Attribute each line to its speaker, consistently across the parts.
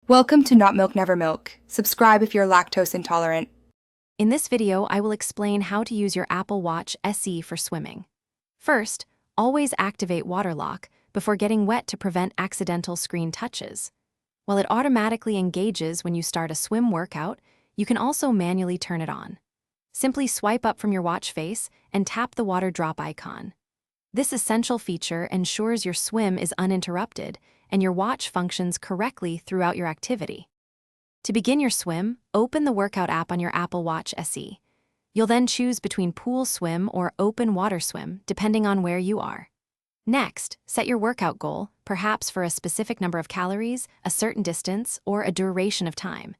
Speaker 1: Welcome to Not Milk Never Milk. Subscribe if you're lactose intolerant.
Speaker 2: In this video, I will explain how to use your Apple Watch SE for swimming. First, always activate water lock before getting wet to prevent accidental screen touches. While it automatically engages when you start a swim workout, you can also manually turn it on. Simply swipe up from your watch face and tap the water drop icon. This essential feature ensures your swim is uninterrupted and your watch functions correctly throughout your activity. To begin your swim, open the workout app on your Apple Watch SE. You'll then choose between pool swim or open water swim, depending on where you are. Next, set your workout goal, perhaps for a specific number of calories, a certain distance, or a duration of time.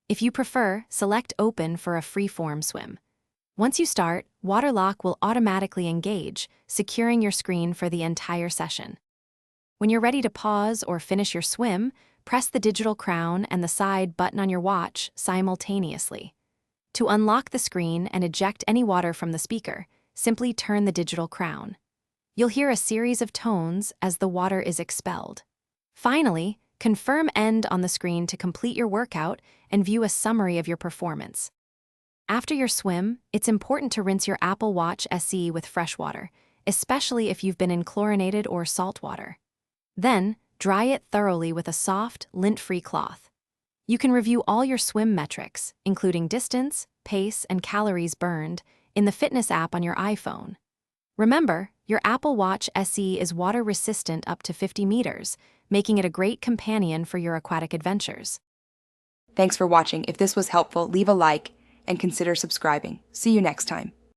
Speaker 2: If you prefer, select open for a free-form swim. Once you start, water lock will automatically engage, securing your screen for the entire session. When you're ready to pause or finish your swim, press the digital crown and the side button on your watch simultaneously. To unlock the screen and eject any water from the speaker, simply turn the digital crown. You'll hear a series of tones as the water is expelled. Finally, confirm end on the screen to complete your workout and view a summary of your performance. After your swim, it's important to rinse your Apple Watch SE with fresh water, especially if you've been in chlorinated or salt water. Then, dry it thoroughly with a soft, lint-free cloth. You can review all your swim metrics, including distance, pace, and calories burned, in the fitness app on your iPhone. Remember, your Apple Watch SE is water-resistant up to 50 meters, making it a great companion for your aquatic adventures.
Speaker 1: Thanks for watching. If this was helpful, leave a like and consider subscribing. See you next time.